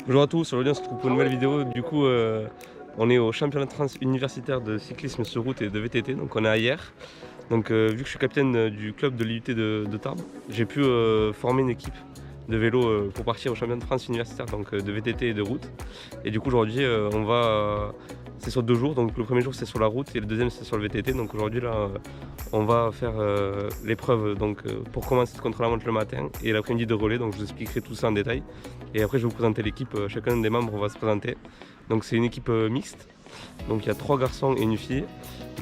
Bonjour à tous, aujourd'hui on se retrouve pour une nouvelle vidéo. Du coup, on est au championnat de France universitaire de cyclisme sur route et de VTT, donc on est à Hyères. Donc vu que je suis capitaine du club de l'IUT de Tarbes, j'ai pu former une équipe de vélo pour partir au championnat de France universitaire, donc de VTT et de route. Et du coup aujourd'hui on va, c'est sur 2 jours, donc le premier jour c'est sur la route et le deuxième c'est sur le VTT. Donc aujourd'hui là on va faire l'épreuve pour commencer de contre-la-montre le matin et l'après-midi de relais, donc je vous expliquerai tout ça en détail. Et après je vais vous présenter l'équipe, chacun des membres va se présenter. Donc c'est une équipe mixte, donc il y a 3 garçons et une fille.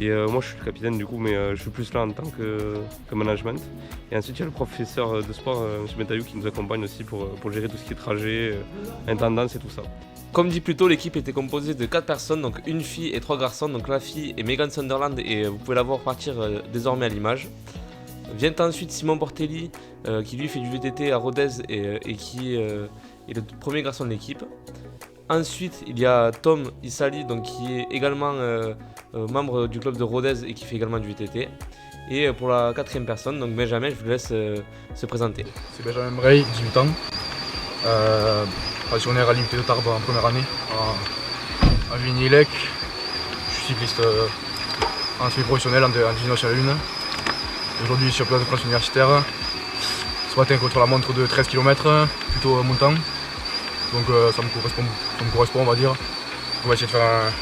Et moi je suis le capitaine du coup, mais je suis plus là en tant que management. Et ensuite il y a le professeur de sport, M. Metayou, qui nous accompagne aussi pour gérer tout ce qui est trajet, intendance et tout ça. Comme dit plus tôt, l'équipe était composée de 4 personnes, donc une fille et 3 garçons. Donc la fille est Megan Sunderland et vous pouvez la voir partir désormais à l'image. Vient ensuite Simon Portelli qui lui fait du VTT à Rodez et qui est le premier garçon de l'équipe. Ensuite il y a Tom Issali donc, qui est également membre du club de Rodez et qui fait également du VTT. Et pour la 4e personne, donc Benjamin, je vous laisse se présenter. C'est Benjamin Brey, 18 ans. Passionnaire à l'IUT de Tarbes en première année, en Vigny-Lec. Je suis cycliste en semi-professionnel en division nationale 1. Aujourd'hui, je suis champion de France universitaire. Ce matin, contre la montre de 13 km, plutôt montant. Donc ça me correspond, on va dire. On va essayer de faire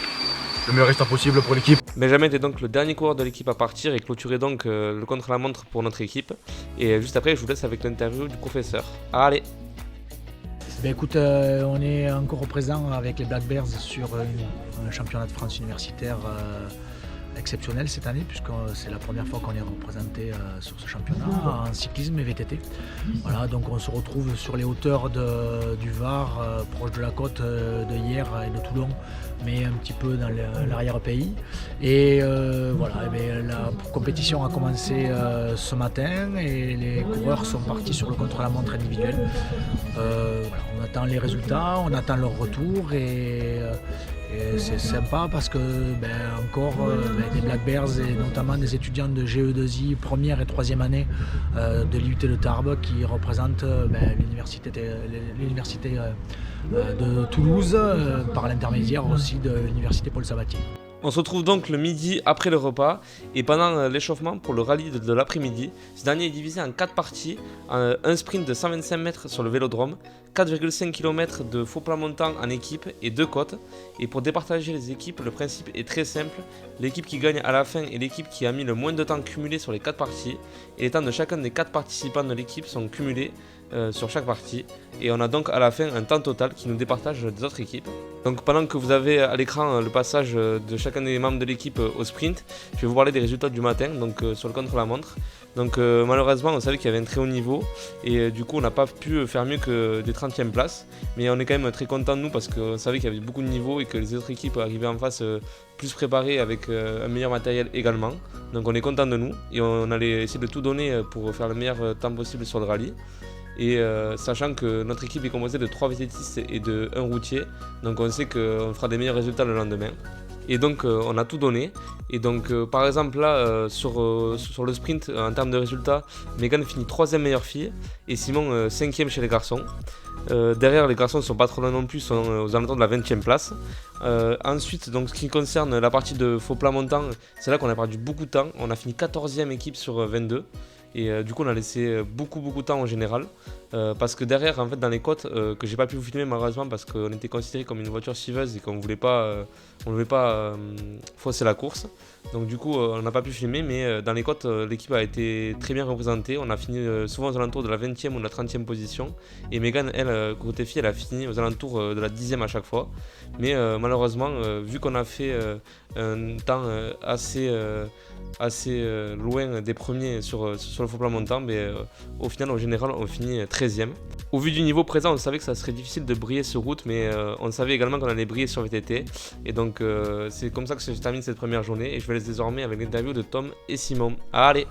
le meilleur résultat possible pour l'équipe. Benjamin était donc le dernier coureur de l'équipe à partir et clôturait donc le contre-la-montre pour notre équipe. Et juste après, je vous laisse avec l'interview du professeur. Allez! Ben écoute, on est encore présent avec les Black Bears sur un championnat de France universitaire exceptionnel cette année, puisque c'est la première fois qu'on est représenté sur ce championnat en cyclisme et VTT. Voilà, donc on se retrouve sur les hauteurs du Var, proche de la côte de Hyères et de Toulon, mais un petit peu dans l'arrière-pays. Et voilà, la compétition a commencé ce matin et les coureurs sont partis sur le contre-la-montre individuel. Voilà, on attend les résultats, on attend leur retour et c'est sympa parce que encore des Black Bears et notamment des étudiants de GE2I première et 3e année de l'IUT de Tarbes qui représentent l'université de Toulouse par l'intermédiaire aussi de l'université Paul Sabatier. On se retrouve donc le midi après le repas et pendant l'échauffement pour le rallye de l'après-midi. Ce dernier est divisé en 4 parties, un sprint de 125 mètres sur le vélodrome, 4,5 km de faux plat montant en équipe et 2 côtes. Et pour départager les équipes, le principe est très simple. L'équipe qui gagne à la fin est l'équipe qui a mis le moins de temps cumulé sur les 4 parties. Et les temps de chacun des 4 participants de l'équipe sont cumulés sur chaque partie. Et on a donc à la fin un temps total qui nous départage des autres équipes. Donc pendant que vous avez à l'écran le passage de chacun des membres de l'équipe au sprint, je vais vous parler des résultats du matin donc sur le contre-la-montre. Donc malheureusement on savait qu'il y avait un très haut niveau et du coup on n'a pas pu faire mieux que des 30e places. Mais on est quand même très content de nous parce qu'on savait qu'il y avait beaucoup de niveaux et que les autres équipes arrivaient en face plus préparées avec un meilleur matériel également. Donc on est content de nous et on allait essayer de tout donner pour faire le meilleur temps possible sur le rallye. Et sachant que notre équipe est composée de 3 vététistes et de 1 routier, donc on sait qu'on fera des meilleurs résultats le lendemain. Et donc on a tout donné. Et donc par exemple là sur le sprint en termes de résultats, Megan finit 3e meilleure fille et Simon 5e chez les garçons. Derrière les garçons ne sont pas trop loin non plus, sont aux alentours de la 20e place. Ensuite donc ce qui concerne la partie de faux plat montant, c'est là qu'on a perdu beaucoup de temps. On a fini 14e équipe sur 22. Et du coup on a laissé beaucoup de temps en général parce que derrière en fait dans les côtes que j'ai pas pu vous filmer malheureusement parce qu'on était considéré comme une voiture suiveuse et qu'on voulait pas fausser la course, donc du coup on n'a pas pu filmer, mais dans les côtes l'équipe a été très bien représentée. On a fini souvent aux alentours de la 20e ou de la 30e position et Megan elle côté fille elle a fini aux alentours de la 10e à chaque fois, mais malheureusement vu qu'on a fait un temps assez loin des premiers sur le faux plat montant, mais au final en général on finit 13e. Au vu du niveau présent on savait que ça serait difficile de briller sur route, mais on savait également qu'on allait briller sur VTT et donc c'est comme ça que se termine cette première journée et je vais laisser désormais avec l'interview de Tom et Simon. Allez!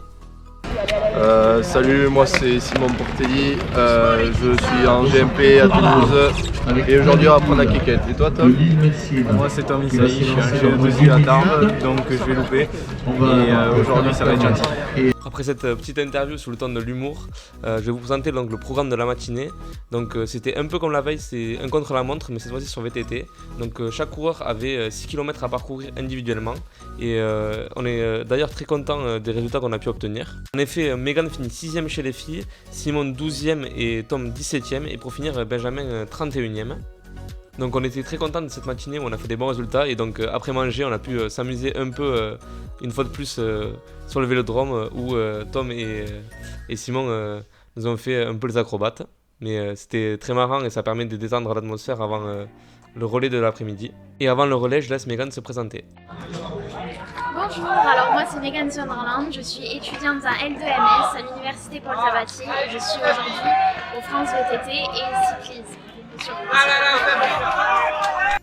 Salut, moi c'est Simon Portelli, je suis en GMP à Toulouse. Et aujourd'hui, on va prendre la quéquette. Et toi, Tom? Moi c'est Tom Isaï, je suis un jeune monsieur à Tarbes, donc je vais louper. Et aujourd'hui ça va être gentil. Après cette petite interview sous le ton de l'humour, je vais vous présenter donc, le programme de la matinée. Donc c'était un peu comme la veille, c'est un contre-la-montre, mais cette fois-ci sur VTT. Donc chaque coureur avait 6 km à parcourir individuellement. Et on est d'ailleurs très content des résultats qu'on a pu obtenir. En effet, Megan finit 6ème chez les filles, Simon 12ème et Tom 17ème. Et pour finir, Benjamin 31ème. Donc on était très contents de cette matinée où on a fait des bons résultats et donc après manger on a pu s'amuser un peu une fois de plus sur le vélodrome où Tom et Simon nous ont fait un peu les acrobates. Mais c'était très marrant et ça permet de détendre l'atmosphère avant le relais de l'après-midi. Et avant le relais, je laisse Megan se présenter. Bonjour, alors moi c'est Megan Sunderland, je suis étudiante à L2MS à l'université Paul Sabatier et je suis aujourd'hui au France VTT et cyclisme.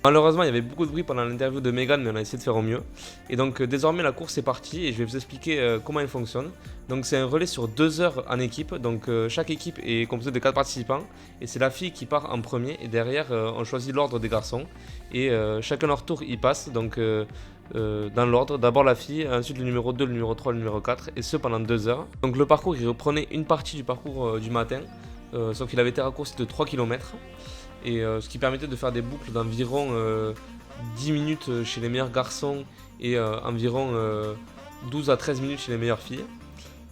Malheureusement, il y avait beaucoup de bruit pendant l'interview de Megan, mais on a essayé de faire au mieux. Et donc désormais la course est partie et je vais vous expliquer comment elle fonctionne. Donc c'est un relais sur 2 heures en équipe, donc chaque équipe est composée de 4 participants et c'est la fille qui part en premier et derrière on choisit l'ordre des garçons et chacun leur tour y passe, donc dans l'ordre, d'abord la fille, ensuite le numéro 2, le numéro 3, le numéro 4 et ce pendant 2 heures. Donc le parcours il reprenait une partie du parcours du matin, sauf qu'il avait été raccourci de 3 km. Et ce qui permettait de faire des boucles d'environ 10 minutes chez les meilleurs garçons et environ 12 à 13 minutes chez les meilleures filles.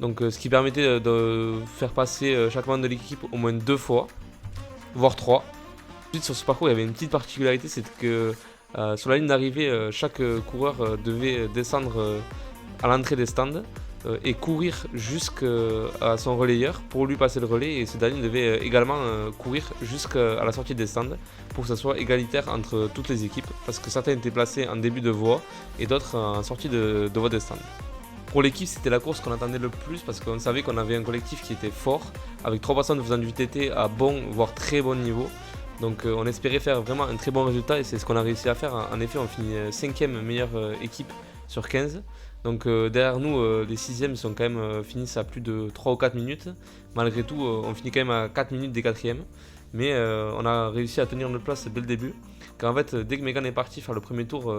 Donc ce qui permettait de faire passer chaque membre de l'équipe au moins 2 fois, voire 3. Ensuite sur ce parcours il y avait une petite particularité, c'est que sur la ligne d'arrivée chaque coureur devait descendre à l'entrée des stands et courir jusqu'à son relayeur pour lui passer le relais et ce dernier devait également courir jusqu'à la sortie des stands pour que ça soit égalitaire entre toutes les équipes parce que certains étaient placés en début de voie et d'autres en sortie de voie des stands. Pour l'équipe c'était la course qu'on attendait le plus parce qu'on savait qu'on avait un collectif qui était fort avec 3 personnes faisant du VTT à bon voire très bon niveau. Donc on espérait faire vraiment un très bon résultat et c'est ce qu'on a réussi à faire. En effet on finit 5ème meilleure équipe sur 15. Donc derrière nous, les 6e sont quand même finissent à plus de 3 ou 4 minutes. Malgré tout, on finit quand même à 4 minutes des 4e. Mais on a réussi à tenir notre place dès le début. Car en fait, dès que Megan est partie faire le premier tour,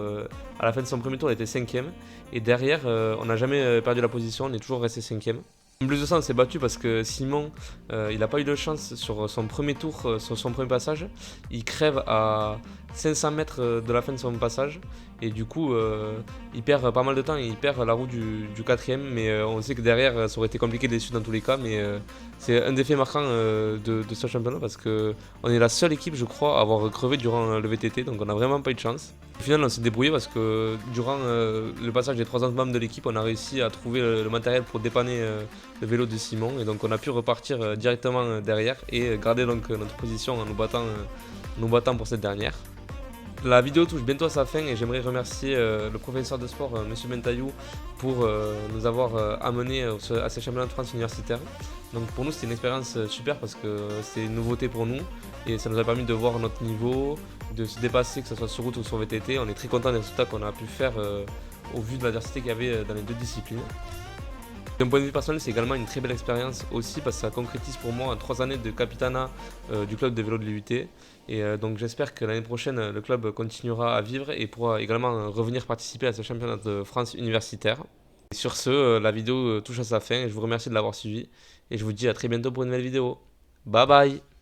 à la fin de son premier tour, elle était 5e. Et derrière, on n'a jamais perdu la position, on est toujours resté 5e. En plus de ça, on s'est battu parce que Simon, il n'a pas eu de chance sur son premier tour, sur son premier passage. Il crève à 500 mètres de la fin de son passage. Et du coup, il perd pas mal de temps et il perd la roue du 4e. Mais on sait que derrière, ça aurait été compliqué de les suivre dans tous les cas. Mais c'est un des faits marquants de ce championnat parce qu'on est la seule équipe, je crois, à avoir crevé durant le VTT. Donc on n'a vraiment pas eu de chance. Au final, on s'est débrouillé parce que durant le passage des 3 autres membres de l'équipe, on a réussi à trouver le matériel pour dépanner le vélo de Simon. Et donc on a pu repartir directement derrière et garder donc notre position en nous battant pour cette dernière. La vidéo touche bientôt à sa fin et j'aimerais remercier le professeur de sport, Monsieur Bentaillou, pour nous avoir amenés à ces championnats de France universitaires. Donc pour nous c'était une expérience super parce que c'est une nouveauté pour nous et ça nous a permis de voir notre niveau, de se dépasser, que ce soit sur route ou sur VTT. On est très content des résultats qu'on a pu faire au vu de l'adversité qu'il y avait dans les 2 disciplines. D'un point de vue personnel, c'est également une très belle expérience aussi parce que ça concrétise pour moi 3 années de capitanat du club de vélo de l'UT. Et donc j'espère que l'année prochaine, le club continuera à vivre et pourra également revenir participer à ce championnat de France universitaire. Et sur ce, la vidéo touche à sa fin et je vous remercie de l'avoir suivi. Et je vous dis à très bientôt pour une nouvelle vidéo. Bye bye!